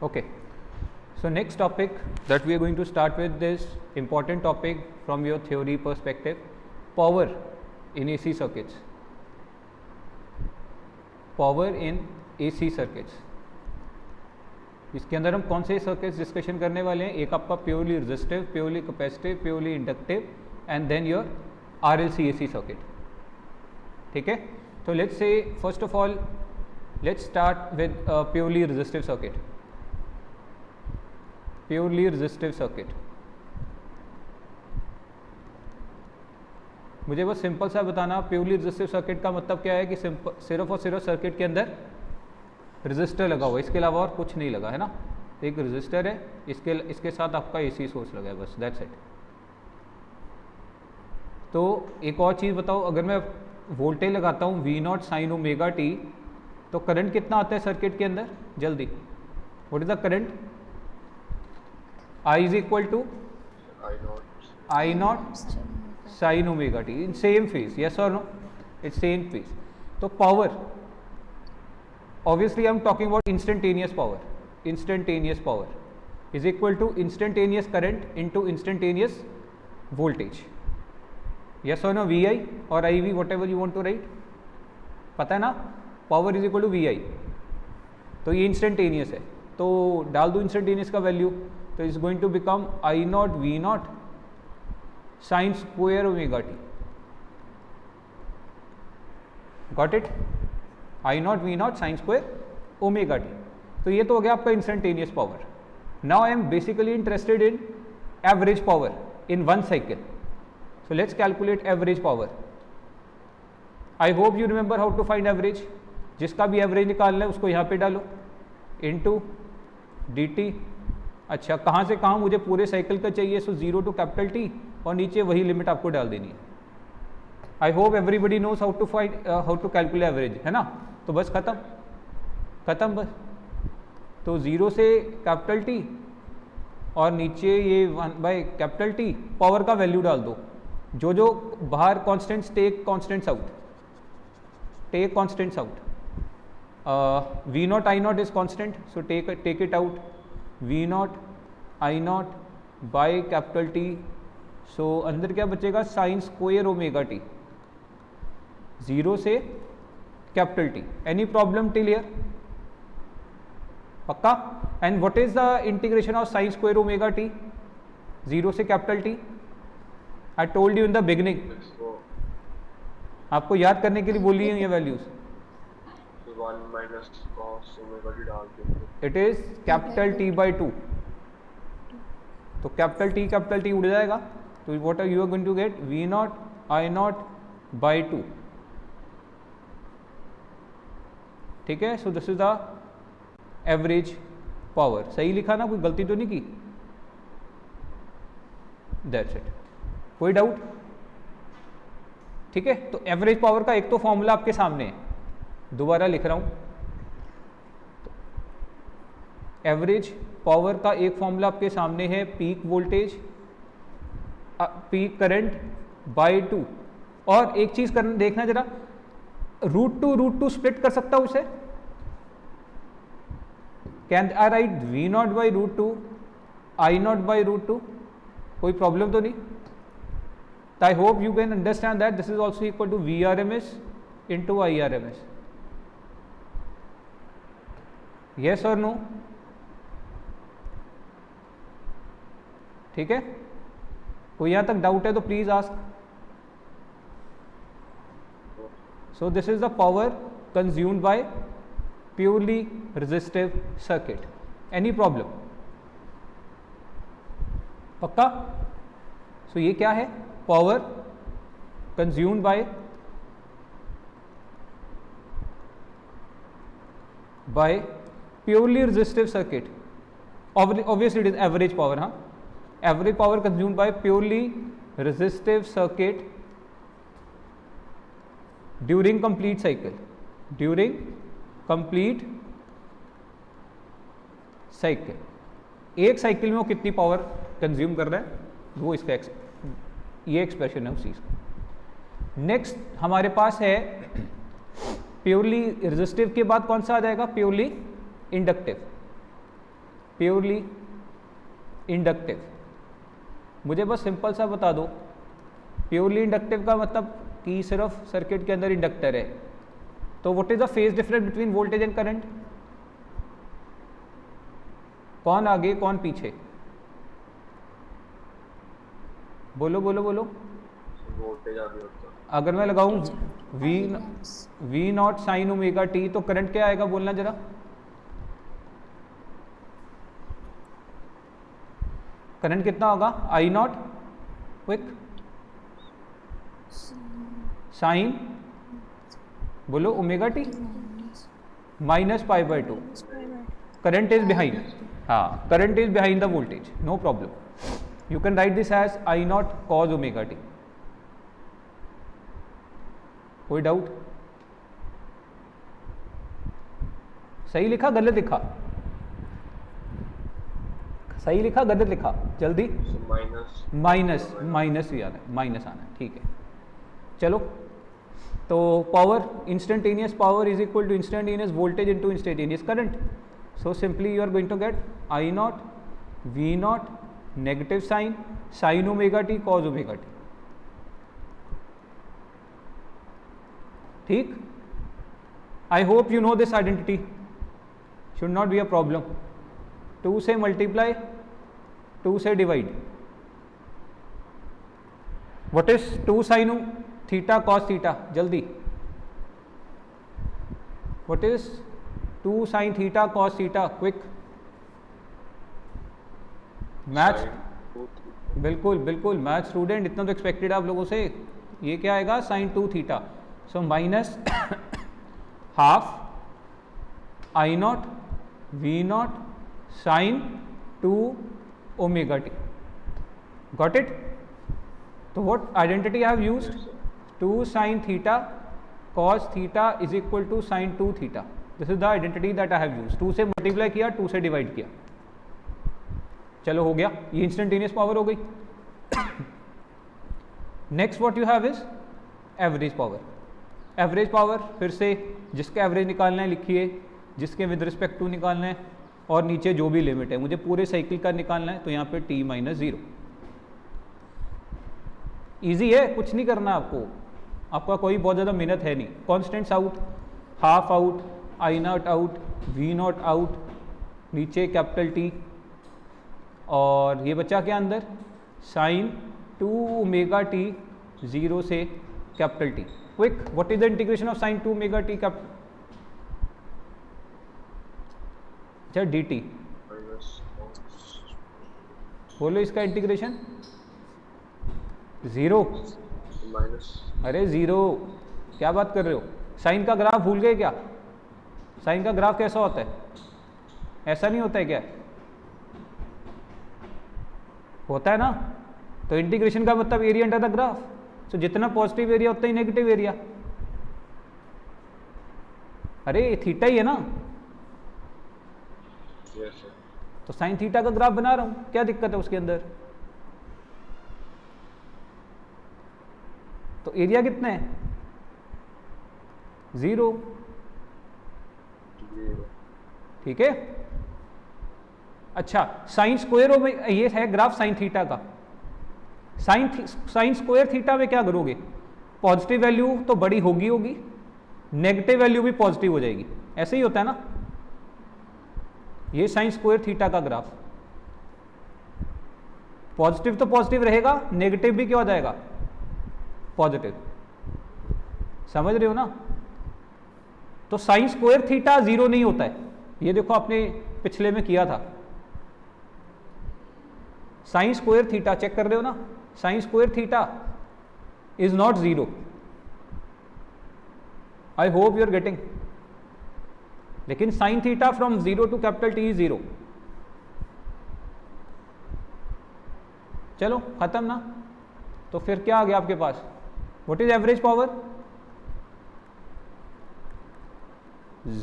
Okay, so next topic that we are going to start with this important topic from your theory perspective, power in AC circuits. Power in AC circuits. इसके अंदर हम कौन से circuits discussion करने वाले हैं? एक आपका purely resistive, purely capacitive, purely inductive and then your RLC AC circuit. ठीक है, तो let's say first of all let's start with purely resistive circuit. Purely resistive circuit, मुझे बस सिंपल सा बताना प्योरली रेजिस्टिव सर्किट का मतलब क्या है कि सिर्फ और सिर्फ सर्किट के अंदर रेजिस्टर लगा हुआ है, इसके अलावा और कुछ नहीं लगा है ना. एक रेजिस्टर है, इसके साथ आपका AC सोर्स लगा है, बस दैट्स इट. तो एक और चीज़ बताओ, अगर मैं वोल्टेज लगाता हूँ V0 sin ओमेगा t, तो करंट कितना आता है सर्किट के अंदर? जल्दी, what is the current? I is equal to I0 sin omega t in same phase. Yes और नो? It's same phase. तो power, obviously I am talking about instantaneous power. Instantaneous power is equal to instantaneous current into instantaneous voltage. Yes or no? VI or IV, whatever you want to write. पता है ना, power is equal to VI. तो ये instantaneous है, तो डाल दो instantaneous का वैल्यू, तो is going to become I0 V0 sin square omega t. Got it? I0 V0 sin square omega t. तो ये तो हो गया आपका instantaneous power. Now I am basically interested in average power in one cycle. So let's calculate average power. I hope you remember how to find average. जिसका भी average निकालना है उसको यहाँ पे डालो, इनटू dt. अच्छा, कहाँ से कहाँ? मुझे पूरे साइकिल का चाहिए, सो 0 टू कैपिटल T और नीचे वही लिमिट आपको डाल देनी है. I hope everybody knows how to find how to calculate average, है ना. तो बस खत्म बस. तो 0 से कैपिटल T और नीचे ये 1 बाय कैपिटल T, पावर का वैल्यू डाल दो. जो बाहर constants, take constants out, take constants out. V0 I0 is constant, so take it out. V0 I0 by capital T, सो अंदर क्या बचेगा? Sine square omega t. 0 से capital T. Any problem till here? पक्का? And what is the integration of sine square omega t 0 से capital T? I told you in the beginning. आपको याद करने के लिए बोली है ये values. 1 minus cos omega t डाल के it is capital T by 2. तो कैपिटल T उड़ जाएगा, तो what are you are going to get? V0 I0 by 2. ठीक है, so this is the average power. सही लिखा ना? कोई गलती तो नहीं की? That's it. कोई डाउट? ठीक है, तो एवरेज पावर का एक तो फॉर्मूला आपके सामने है, दोबारा लिख रहा हूं. एवरेज पावर का एक फॉर्मूला आपके सामने है, peak voltage, peak current by 2. और एक चीज करना, देखना जरा, √2 स्प्लिट कर सकता हूं उसे? Can I write V0 by √2, I0 by √2? कोई प्रॉब्लम तो नहीं? I hope you can understand that this is also equal to VRMS into IRMS. Yes और नो? ठीक है, कोई यहां तक डाउट है तो please ask. So this is the power consumed by purely resistive circuit. Any problem? पक्का? So ये क्या है? Power consumed by purely resistive circuit. Obviously it is average power, हाँ. Average power consumed by purely resistive circuit during complete cycle. During complete cycle, एक cycle में वो कितनी power consume कर रहा है, वो इसका ये एक्सप्रेशन है उस चीज़ का. नेक्स्ट हमारे पास है प्योरली रेजिस्टिव के बाद कौन सा आ जाएगा? Purely inductive. Purely inductive. मुझे बस सिंपल सा बता दो, प्योरली इंडक्टिव का मतलब कि सिर्फ सर्किट के अंदर इंडक्टर है। तो what is the phase difference between voltage and current? कौन आगे कौन पीछे? बोलो बोलो बोलो। वोल्टेज आगे होता है। अगर मैं लगाऊं V naught sine omega T तो करंट क्या आएगा, बोलना जरा। करंट कितना होगा? आई नॉट, क्विक, साइन, बोलो omega T minus pi by 2। Current is behind, हाँ current is behind the voltage, no problem. You can write this as I naught cos omega T. कोई doubt? सही लिखा गलत लिखा? सही लिखा गलत लिखा? जल्दी। माइनस माइनस ही आना है, माइनस आना है, ठीक है। चलो, तो power, instantaneous power is equal to instantaneous voltage into instantaneous current. So simply you are going to get I naught V naught negative sine sine omega T cos omega T. ठीक, I hope you know this identity, should not be a problem. 2 से multiply, 2 से divide. What is 2 sine theta cos theta? जल्दी, what is 2 sine theta cos theta? Quick maths, बिल्कुल बिल्कुल math student, इतना तो expected आप लोगों से। ये क्या आएगा? Sine 2 theta. So minus half I naught V naught sine 2 omega T. Got it? तो what identity I have used? 2 sine theta cos theta is equal to sine 2 theta. This is the identity that I have used. 2 से multiply किया, 2 से divide किया। चलो हो गया, ये instantaneous power हो गई। Next what you have is average power. Average power फिर से जिसका एवरेज निकालना है लिखिए, जिसके विद रिस्पेक्ट टू निकालना है, और नीचे जो भी लिमिट है। मुझे पूरे साइकिल का निकालना है, तो यहाँ पे t माइनस 0। ईजी है, कुछ नहीं करना आपको, आपका कोई बहुत ज़्यादा मेहनत है नहीं। Constants out, half out, I naught out, V naught out, नीचे कैपिटल टी, और ये बचा क्या अंदर? साइन 2 ओमेगा टी 0 से capital T. Quick, what is the integration of sign 2 omega T capital? अच्छा डी टी, बोलो इसका इंटीग्रेशन। 0 माइनस, अरे 0, क्या बात कर रहे हो? साइन का ग्राफ भूल गए क्या? साइन का ग्राफ कैसा होता है? ऐसा नहीं होता है क्या? होता है ना? तो इंटीग्रेशन का मतलब एरिया अंडर द ग्राफ। तो जितना पॉजिटिव एरिया उतना ही नेगेटिव एरिया। अरे थीटा ही है ना, यस सर। तो साइन थीटा का ग्राफ बना रहा हूं, क्या दिक्कत है उसके अंदर? तो एरिया कितना है? 0। ठीक है। अच्छा, साइन स्क्वायर में ये है ग्राफ साइन थीटा का। साइन स्क्वायर थीटा में क्या करोगे? पॉजिटिव वैल्यू तो बड़ी होगी, नेगेटिव वैल्यू भी पॉजिटिव हो जाएगी। ऐसे ही होता है ना? ये साइन स्क्वायर थीटा का ग्राफ, पॉजिटिव तो पॉजिटिव रहेगा, नेगेटिव भी क्या हो जाएगा? पॉजिटिव। समझ रहे हो ना? तो साइन स्क्वायर थीटा 0 नहीं होता है। ये देखो आपने पिछले में किया था। साइन स्क्वायर थीटा चेक कर रहे हो ना? Sine square theta is not 0। I hope you are getting. लेकिन sine theta from 0 to capital T is 0। चलो खत्म ना? तो फिर क्या आ गया आपके पास? What is average power?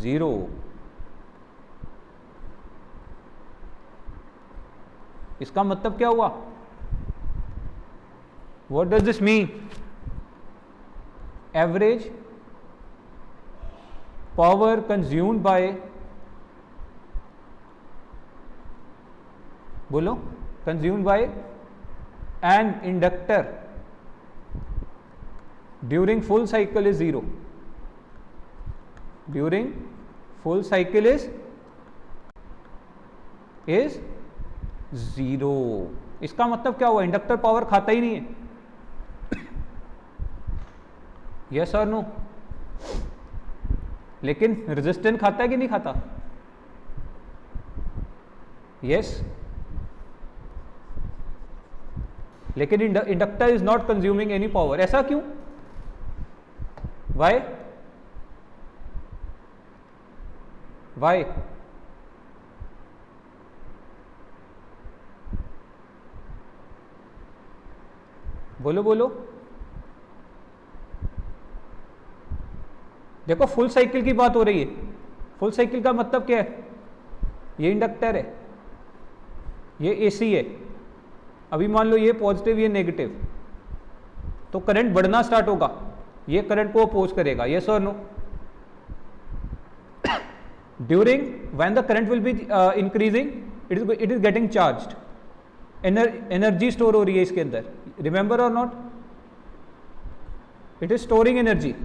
0। इसका मतलब क्या हुआ? What does this mean? Average power consumed by बोलो, consumed by an inductor during full cycle is 0, during full cycle is 0। इसका मतलब क्या हुआ, इंडक्टर पावर खाता ही नहीं है। यस और नो? लेकिन रेजिस्टेंस खाता है कि नहीं खाता? यस। लेकिन inductor is not consuming any power, ऐसा क्यों? वाई? वाई? बोलो बोलो। देखो फुल साइकिल की बात हो रही है। फुल साइकिल का मतलब क्या है? ये इंडक्टर है, ये एसी है। अभी मान लो ये पॉजिटिव ये नेगेटिव, तो करंट बढ़ना स्टार्ट होगा, ये करंट को अपोज करेगा। यस और no? During when the current will be increasing it is getting charged, energy store हो रही है इसके अंदर। रिमेंबर और not? It is storing energy.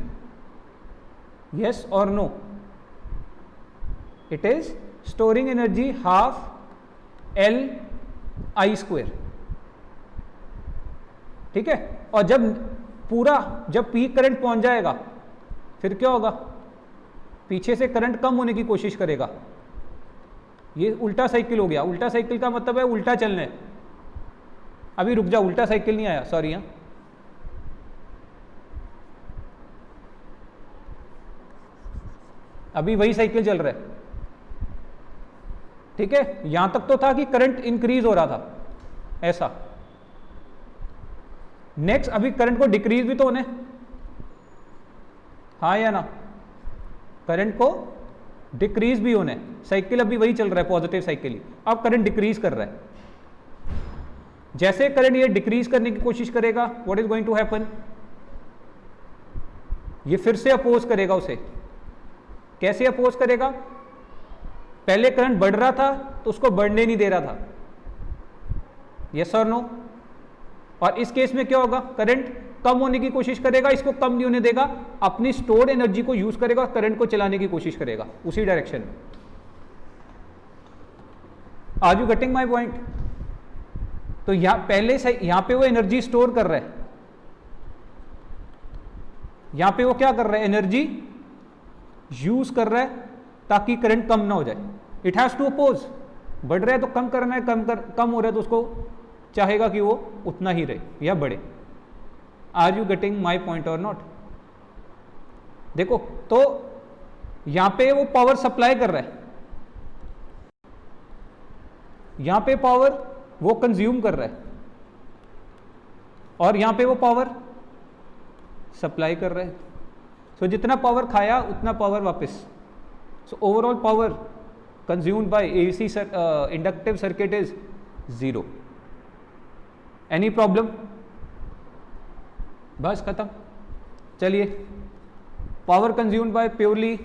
Yes और no? It is storing energy half L I square. ठीक है? और जब पीक करंट पहुंच जाएगा फिर क्या होगा? पीछे से करंट कम होने की कोशिश करेगा। ये उल्टा साइकिल हो गया। उल्टा साइकिल का मतलब है उल्टा चलना है। अभी रुक जाओ, उल्टा साइकिल नहीं आया, सॉरी। यहां अभी वही साइकिल चल रहा है। ठीक है? यहां तक तो था कि करंट इंक्रीज हो रहा था, ऐसा। नेक्स्ट अभी करंट को डिक्रीज भी तो होने, हाँ या ना? करंट को डिक्रीज भी होने। साइकिल अभी वही चल रहा है, पॉजिटिव साइकिल ही। अब करंट डिक्रीज कर रहा है। जैसे करंट ये डिक्रीज करने की कोशिश करेगा, what is going to happen? ये फिर से अपोज करेगा उसे। कैसे अपोज करेगा? पहले करंट बढ़ रहा था तो उसको बढ़ने नहीं दे रहा था। यस और नो? और इस केस में क्या होगा? करंट कम होने की कोशिश करेगा, इसको कम नहीं होने देगा, अपनी स्टोर्ड एनर्जी को यूज करेगा और करंट को चलाने की कोशिश करेगा उसी डायरेक्शन में। Are you getting my point? तो यहां पे वो एनर्जी स्टोर कर रहा है। यहां पे वो क्या कर रहा है? एनर्जी यूज कर रहा है ताकि करंट कम ना हो जाए। It has to oppose. बढ़ रहा है तो कम करना है, कम हो रहा है तो उसको चाहेगा कि वो उतना ही रहे या बढ़े। Are you getting my point और नॉट? देखो, तो यहां पे वो पावर सप्लाई कर रहा है, यहां पे पावर वो कंज्यूम कर रहा है, और यहां पे वो पावर सप्लाई कर रहा है। सो जितना पावर खाया उतना पावर वापस। So overall power consumed bye AC inductive circuit is 0। Any problem? बस खत्म। चलिए, power consumed bye purely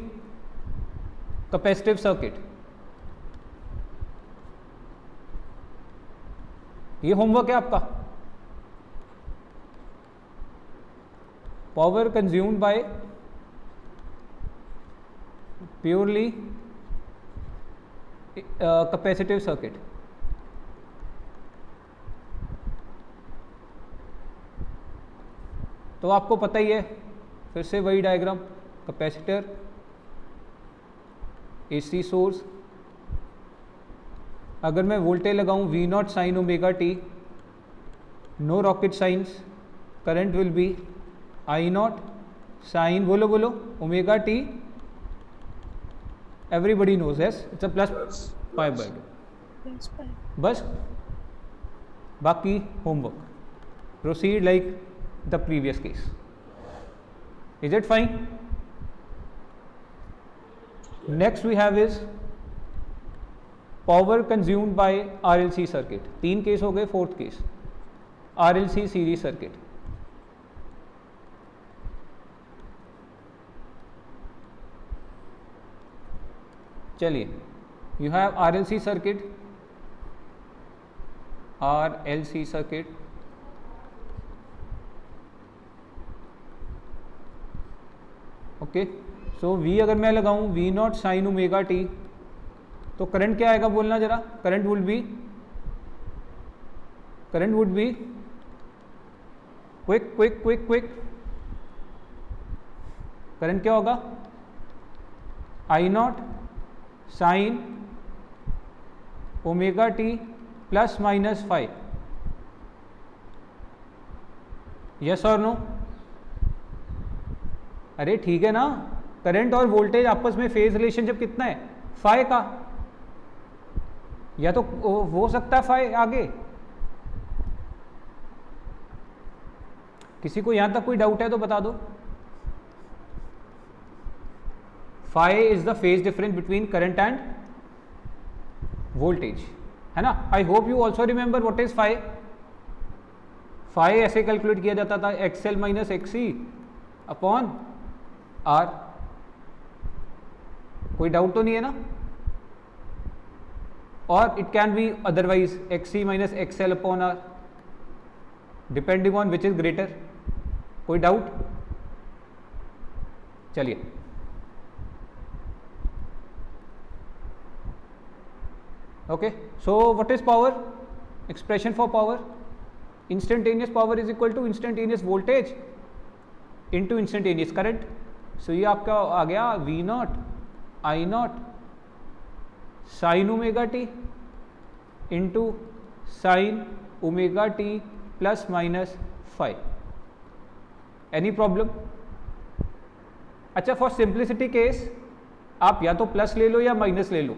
capacitive circuit, ये होमवर्क है आपका। Power consumed bye purely capacitive circuit. तो आपको पता ही है, फिर से वही डायग्राम, कैपेसिटर, एसी सोर्स। अगर मैं वोल्टेज लगाऊं V naught sine omega T, no rocket science, current will be I naught sine, बोलो बोलो, omega T, everybody knows, yes, it's a plus pi by 2। बस, बाकी homework, proceed like the previous case. Is it fine? Next we have is power consumed by RLC circuit. 3 case हो गए, 4th case RLC series circuit. चलिए, you have RLC circuit RLC circuit, okay. So V अगर मैं लगाऊं V naught sine omega T, तो current क्या आएगा बोलना जरा। Current would be quick current क्या होगा, I naught sine omega T plus minus 5, yes और नो। अरे ठीक है ना, करंट और वोल्टेज आपस में फेज रिलेशनशिप कितना है, फाई का, या तो हो सकता है फाई आगे। किसी को यहां तक कोई डाउट है तो बता दो। Phi is the phase difference between current and voltage, है ना। I hope you also remember what is phi. Phi ऐसे कैलकुलेट किया जाता था, XL minus XC upon R. कोई डाउट तो नहीं है ना। और it can be otherwise XC minus XL upon R, depending on which is greater. कोई डाउट? चलिए, okay, so what is power? Expression for power, instantaneous power is equal to instantaneous voltage into instantaneous current. So ये आपका आ गया V naught I naught sine omega T into sine omega T plus minus 5। Any problem? अच्छा, for simplicity case आप या तो plus ले लो या minus ले लो,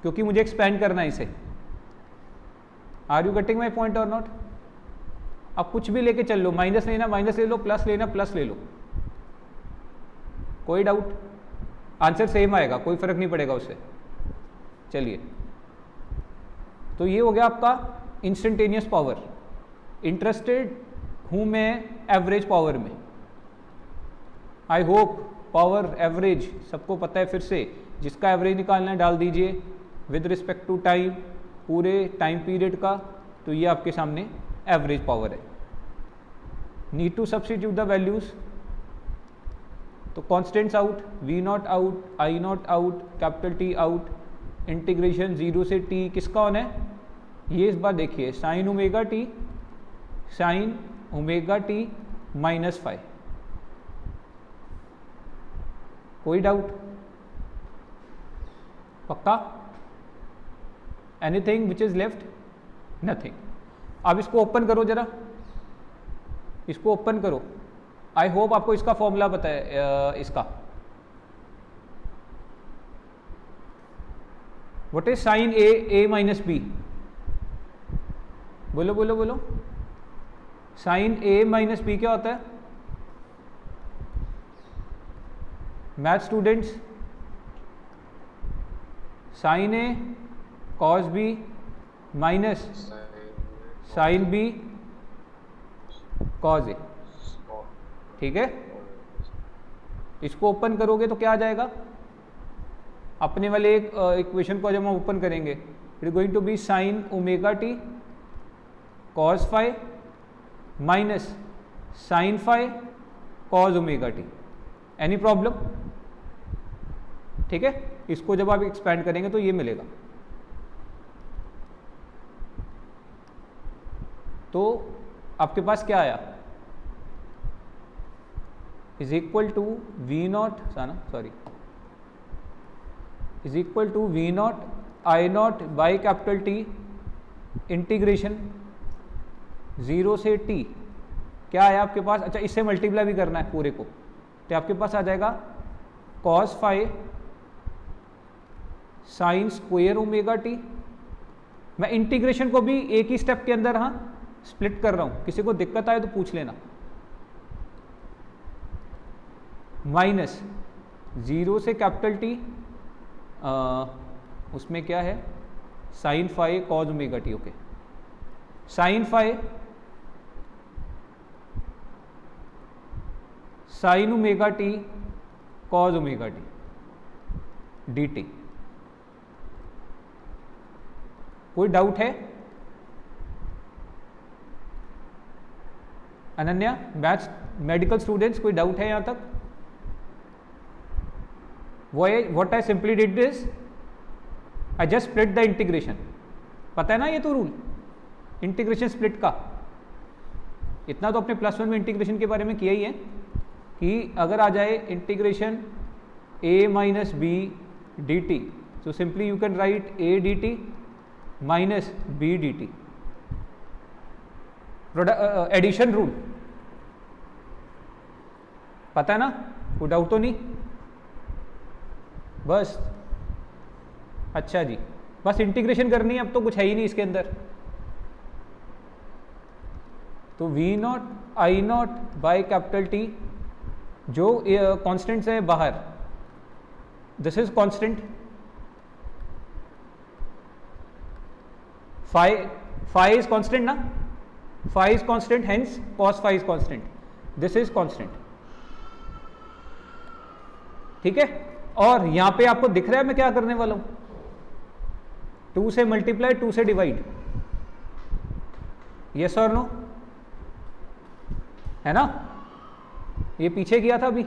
क्योंकि मुझे एक्सपेंड करना है इसे। Are you getting my point और नॉट? आप कुछ भी लेके चल लो, माइनस लेना माइनस ले लो, प्लस लेना प्लस ले लो। कोई डाउट? आंसर सेम आएगा, कोई फर्क नहीं पड़ेगा उससे। चलिए, तो ये हो गया आपका इंस्टेंटेनियस पावर। इंटरेस्टेड हूं मैं एवरेज पावर में। आई होप पावर एवरेज सबको पता है। फिर से जिसका एवरेज निकालना है डाल दीजिए विद रिस्पेक्ट टू टाइम, पूरे टाइम पीरियड का। तो ये आपके सामने एवरेज पावर है। Need to substitute the values. तो constants out, V naught out, I naught out, capital T out, integration 0 से टी किसका होना है, ये इस बार देखिए साइन ओमेगा टी माइनस 5। कोई डाउट? पक्का? Anything which is left? Nothing. अब इसको ओपन करो जरा, इसको ओपन करो। आई होप आपको इसका फॉर्मूला पता है। इसका what is sine A minus B? बोलो बोलो बोलो। साइन ए माइनस बी क्या होता है math students? Sine A cos B minus sine B cos A. ठीक है, इसको ओपन करोगे तो क्या आ जाएगा, अपने वाले एक इक्वेशन को जब हम ओपन करेंगे, it is going to be sine omega T cos phi minus sine phi cos omega T. Any problem? ठीक है, इसको जब आप एक्सपेंड करेंगे तो ये मिलेगा। तो आपके पास क्या आया, is equal to V naught is equal to V naught I naught by capital T integration 0 से टी। क्या आया आपके पास? अच्छा, इससे मल्टीप्लाई भी करना है पूरे को, तो आपके पास आ जाएगा cos phi sine square omega T. मैं इंटीग्रेशन को भी एक ही स्टेप के अंदर स्प्लिट कर रहा हूं, किसी को दिक्कत आए तो पूछ लेना। माइनस 0 से कैपिटल टी, उसमें क्या है sine phi cos omega T. Okay, sine phi sine omega T cos omega T D T. कोई डाउट है? अनन्या, मैथ्स मेडिकल स्टूडेंट्स, कोई डाउट है यहाँ तक? What I simply did this, I just split the integration. पता है ना ये तो रूल इंटीग्रेशन स्प्लिट का। इतना तो अपने प्लस वन में इंटीग्रेशन के बारे में किया ही है कि अगर आ जाए integration a minus B D T, so simply you can write a dt minus b dt, addition rule पता है ना, कोई डाउट तो नहीं? बस अच्छा जी, बस इंटीग्रेशन करनी है, अब तो कुछ है ही नहीं इसके अंदर। तो v naught I naught by capital T, जो कॉन्स्टेंट्स है बाहर, this is constant, phi is constant ना, phi is constant, hence cos phi is constant, this is constant, ठीक है। और यहां पे आपको दिख रहा है मैं क्या करने वाला हूं, 2 से मल्टीप्लाई 2 से डिवाइड, यस और नो, है ना? ये पीछे किया था अभी,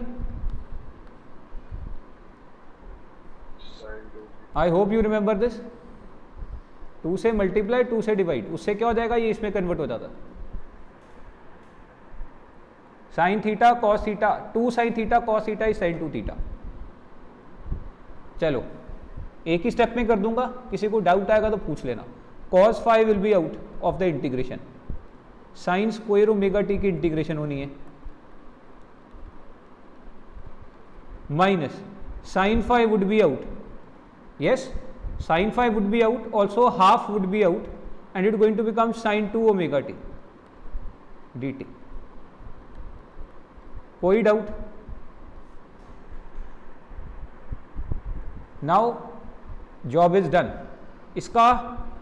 आई होप यू रिमेंबर दिस। 2 से मल्टीप्लाई 2 से डिवाइड, उससे क्या हो जाएगा, ये इसमें कन्वर्ट हो जाता, sign theta cos theta, 2 sine theta cos theta is sine 2 theta. चलो एक ही स्टेप में कर दूंगा, किसी को डाउट आएगा तो पूछ लेना। Cos phi will be out of the integration, sine square omega T की इंटीग्रेशन होनी है, minus sine phi would be out, yes, sin phi would be out, also half would be out, and it is going to become sin 2 omega t dt। कोई doubt? Now job is done. इसका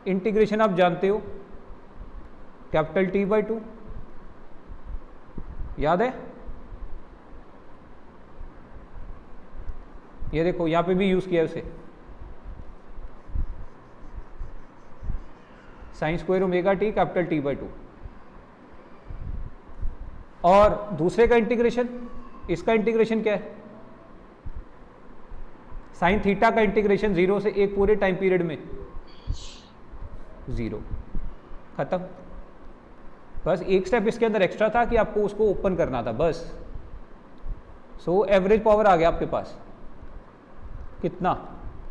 integration आप जानते हो, capital T by 2, याद है? ये देखो यहां पे भी यूज किया उसे, sign square omega T capital T by 2। और दूसरे का इंटीग्रेशन, इसका इंटीग्रेशन क्या है, साइन थीटा का इंटीग्रेशन 0 से एक पूरे टाइम पीरियड में 0, खत्म। बस एक स्टेप इसके अंदर एक्स्ट्रा था कि आपको उसको ओपन करना था बस। सो एवरेज पावर आ गया आपके पास कितना,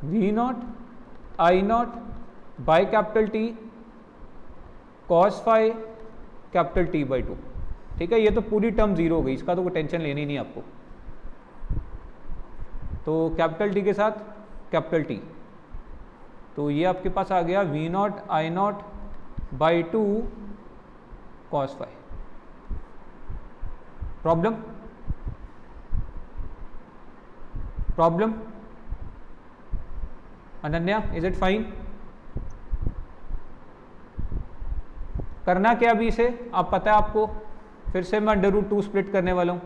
v naught I naught by capital T cos phi capital T by 2, ठीक है। ये तो पूरी टर्म 0 हो गई, इसका तो कोई टेंशन लेनी नहीं आपको। तो कैपिटल टी के साथ कैपिटल टी, तो ये आपके पास आ गया v naught I naught by 2 cos phi. Problem problem Ananya, is it fine? करना क्या अभी इसे, आप पता है आपको, फिर से मैं अंडर रूट 2 स्प्लिट करने वाला हूं,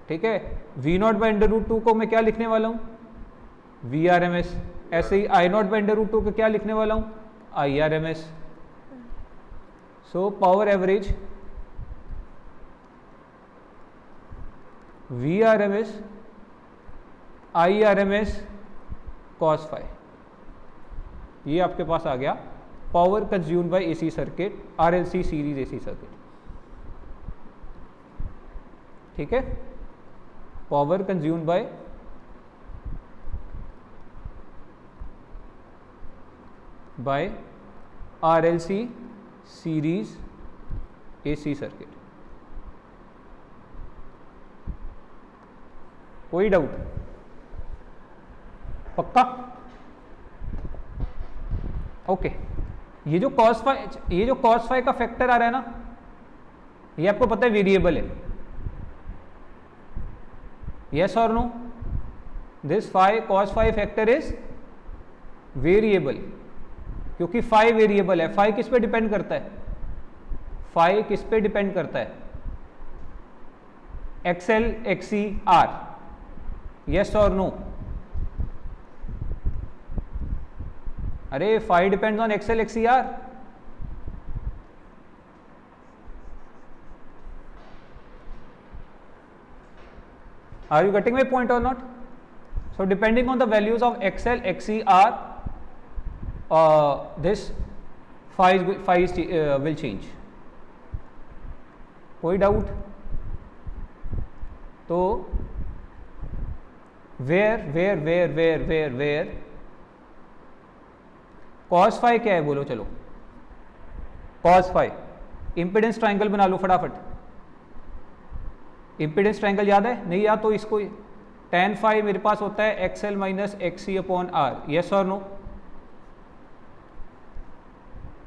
ठीक है। v naught by under root 2 को मैं क्या लिखने वाला हूं, वी आर एम एस। ऐसे ही I naught by under root 2 को क्या लिखने वाला हूं, I R M S. So power average V R M S I R M S cos phi, ये आपके पास आ गया power consume by AC circuit, RLC series AC circuit, ठीक है। Power consume by RLC series AC circuit. कोई doubt? पक्का? Okay. ये जो कॉस फाई का फैक्टर आ रहा है ना, ये आपको पता है वेरिएबल है, यस और no? This phi cos phi factor is variable, क्योंकि फाई वेरिएबल है। फाई किस पे डिपेंड करता है, फाई किस पे डिपेंड करता है, एक्सएल एक्सी आर, यस और नो? अरे phi depends on XL XCR. Are you getting my point or not? So depending on the values of XL XCR, this phi will change. कोई doubt? तो where cos phi क्या है बोलो? चलो cos phi impedance triangle बना लो फटाफट. Impedance triangle याद है? नहीं याद तो इसको tan phi मेरे पास होता है XL minus XC upon R. Yes और नो?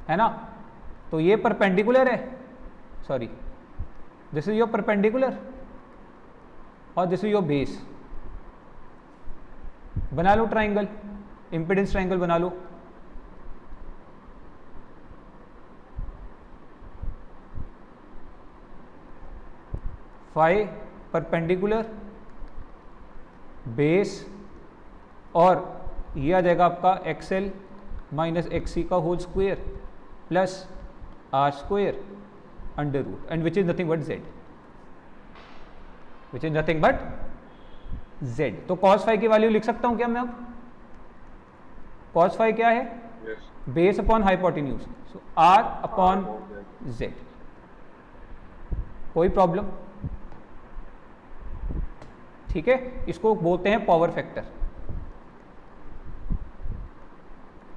है ना? तो ये परपेंडिकुलर है, sorry this is your perpendicular और दिस इज योर बेस. बना लो ट्राइंगल, इम्पिडेंस ट्राइंगल बना लो. फाई परपेंडिकुलर, बेस और ये आ जाएगा आपका XL माइनस XC का whole square plus R square under root and which is nothing but Z. Which is nothing but Z. तो cos phi की value लिख सकता हूं क्या मैं अब? cos phi क्या है? Base upon hypotenuse. So R upon Z. कोई प्रॉब्लम? ठीक है, इसको बोलते हैं पावर फैक्टर.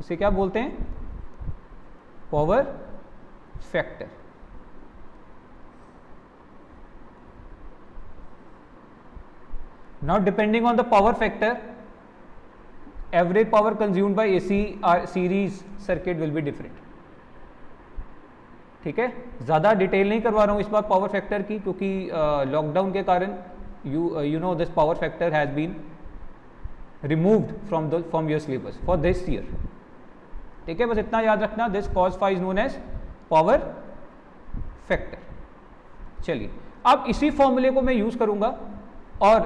इसे क्या बोलते हैं? Power factor. Now depending on the power factor, average power consumed by AC series circuit will be different. ठीक है, ज़्यादा डिटेल नहीं करवा रहा हूँ इस बार पावर फैक्टर की, क्योंकि लॉकडाउन के कारण you know this power factor has been removed from your syllabus for this year. ठीक है, बस इतना याद रखना, this cos phi is known as power factor. चलिए, अब इसी फॉर्मूले को मैं यूज करूंगा और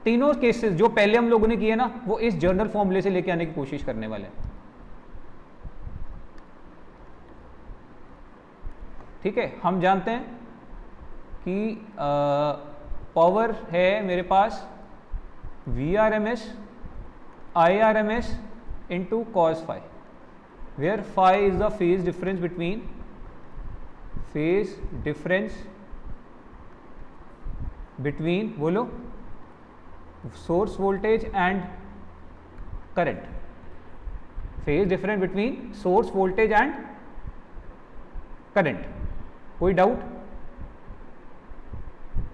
तीनों केसेस जो पहले हम लोगों ने किए ना, वो इस जर्नल फॉर्मूले से लेके आने की कोशिश करने वाले हैं. ठीक है, हम जानते हैं कि पावर है मेरे पास VRMS IRMS into cos phi, where phi is the phase difference between बोलो source voltage and current. phase difference between source voltage and current. कोई डाउट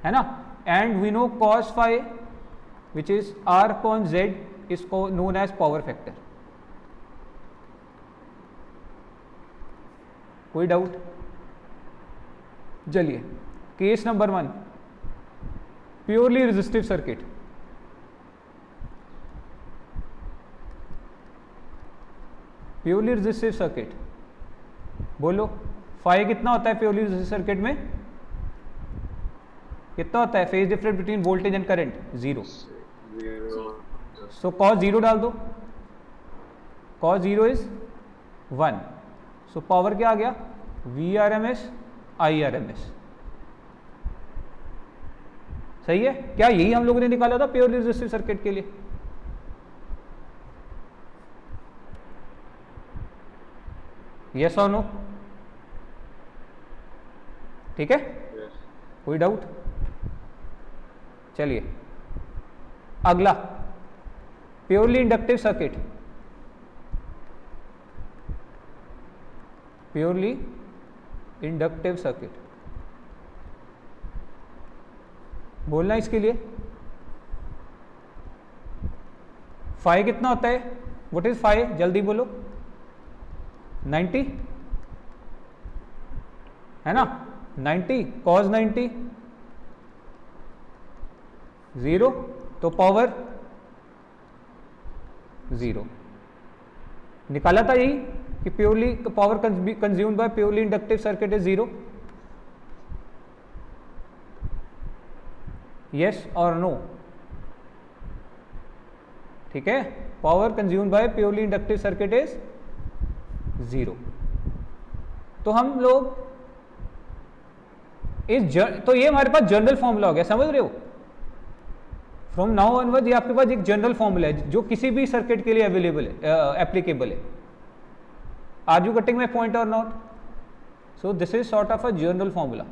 है ना? And we know cos phi, which is R upon Z, is known as power factor. कोई doubt? चलिए, case number 1, purely resistive circuit. Purely resistive circuit बोलो, phi कितना होता है purely resistive circuit में? कितना होता है phase difference between voltage and current? 0. So cos 0 डाल दो. cos 0 is 1. सो पावर क्या आ गया? VRMS IRMS. सही है क्या? यही हम लोगों ने निकाला था प्योरली रेजिस्टिव सर्किट के लिए. यस और नो? ठीक है, कोई डाउट? चलिए, अगला purely inductive circuit. Purely inductive circuit बोलना इसके लिए. फाई कितना होता है? What is phi? जल्दी बोलो. 90 है ना? 90 cos 90 0, तो पावर 0 निकाला था यही कि purely power consumed bye purely inductive circuit is 0. Yes और नो? ठीक है, power consumed bye purely inductive circuit is 0। तो हम लोग तो ये हमारे पास जनरल फॉर्मूला हो गया, समझ रहे हो। फ्रॉम नाउ ऑनवर्ड ये आपके पास एक जनरल फॉर्मूला है जो किसी भी सर्किट के लिए अवेलेबल है, एप्लीकेबल है। Are you cutting my point और not? So this is sort of a general formula.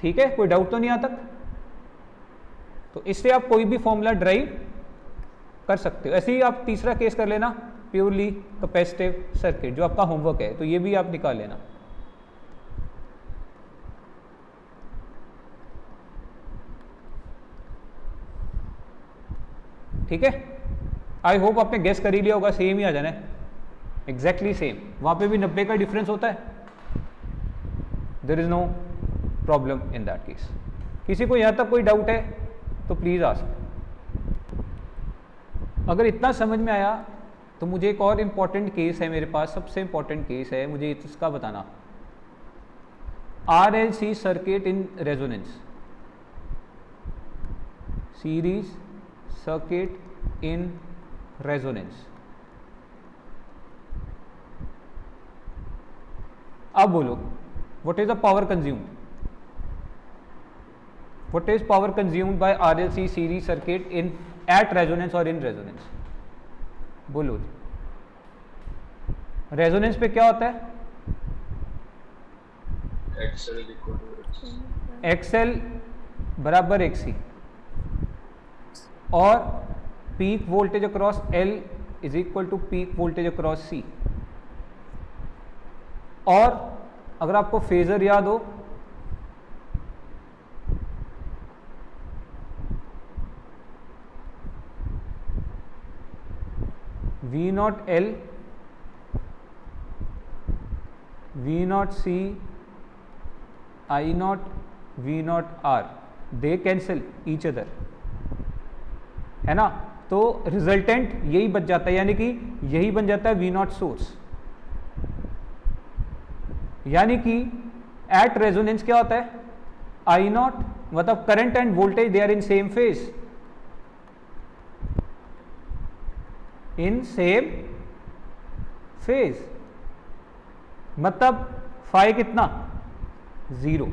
ठीक है, कोई डाउट तो नहीं आता? तो इससे आप कोई भी फॉर्मूला ड्राइव कर सकते हो। ऐसे ही आप तीसरा केस कर लेना, प्योरली कैपेसिटिव सर्किट, जो आपका होमवर्क है, तो ये भी आप निकाल लेना। ठीक है, आई होप आपने गेस कर ही लिया होगा, सेम ही आ जाना है, एग्जैक्टली सेम। वहां पे भी 90 का डिफरेंस होता है, there is no problem in that case. किसी को यहां तक कोई डाउट है तो प्लीज आस्क। अगर इतना समझ में आया तो मुझे एक और इम्पॉर्टेंट केस है मेरे पास, सबसे इम्पॉर्टेंट केस है, मुझे इसका बताना। RLC circuit in resonance, series circuit in resonance. अब बोलो, what is the power consumed? What is power consumed bye RLC series circuit in at resonance और इन रेजोनेंस? बोलो जी, रेजोनेंस पे क्या होता है? XL बराबर XC और peak voltage across L is equal to peak voltage across C। और अगर आपको फेजर याद हो, V0 L, V0 C, I0, V0 R, दे कैंसिल ईच अदर, है ना। तो रिजल्टेंट यही बच जाता है, यानी कि यही बन जाता है V0 सोर्स। यानी कि एट रेजोनेंस क्या होता है? I0 मतलब current and voltage they are in same phase, in same phase, मतलब फाई कितना? 0।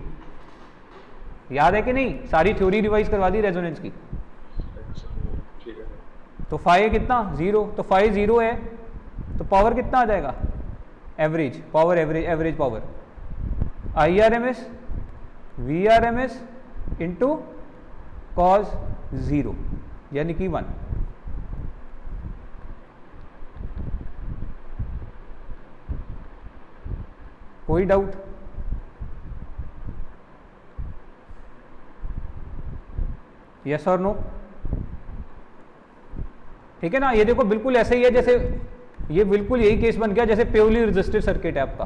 याद है कि नहीं? सारी थ्योरी रिवाइज करवा दी रेजोनेंस की। तो फाई कितना? 0। तो फाई 0 है तो पावर कितना आ जाएगा? Average power, average power IRMS VRMS into cos 0 यानी कि 1। कोई डाउट? यस और नो? ठीक है ना। ये देखो बिल्कुल ऐसे ही है जैसे, ये बिल्कुल यही केस बन गया जैसे प्योरली रेजिस्टिव सर्किट है आपका।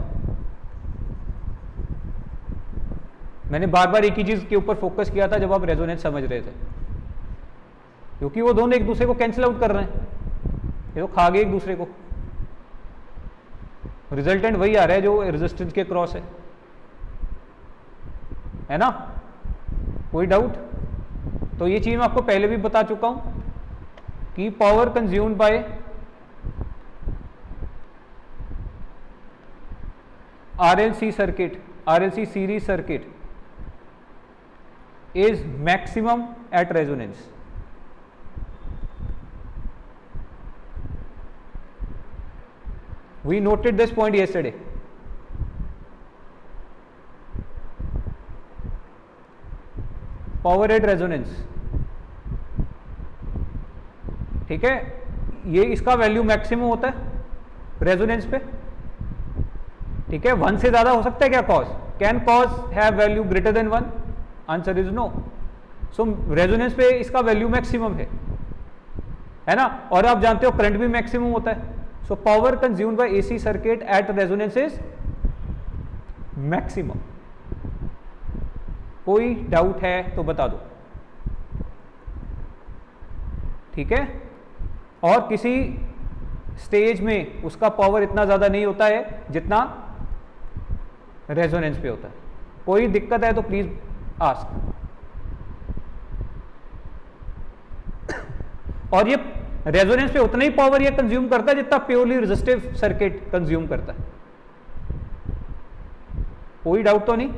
मैंने बार बार एक ही चीज के ऊपर फोकस किया था जब आप रेजोनेंस समझ रहे थे, क्योंकि वो दोनों एक दूसरे को कैंसिल आउट कर रहे हैं, ये तो खा गए एक दूसरे को। रिजल्टेंट वही आ रहा है जो रेजिस्टेंस के क्रॉस है ना। कोई डाउट? तो ये चीज मैं आपको पहले भी बता चुका हूं कि power consumed bye RLC circuit, RLC series circuit is maximum at resonance. We noted this point yesterday. Power at resonance, ठीक है, ये इसका वैल्यू मैक्सिमम होता है रेजोनेंस पे। ठीक है, 1 से ज्यादा हो सकता है क्या cos? Can cos have value greater than 1? Answer is no. So resonance पे इसका वैल्यू मैक्सिमम है ना। और आप जानते हो करंट भी मैक्सिमम होता है। So power consumed bye AC circuit at resonance is maximum. कोई डाउट है तो बता दो, ठीक है। और किसी स्टेज में उसका पावर इतना ज्यादा नहीं होता है जितना रेजोनेंस पे होता है। कोई दिक्कत है तो प्लीज आस्क। और ये रेजोनेंस पे उतना ही पावर ये कंज्यूम करता है जितना प्योरली रेजिस्टिव सर्किट कंज्यूम करता है। कोई डाउट तो नहीं?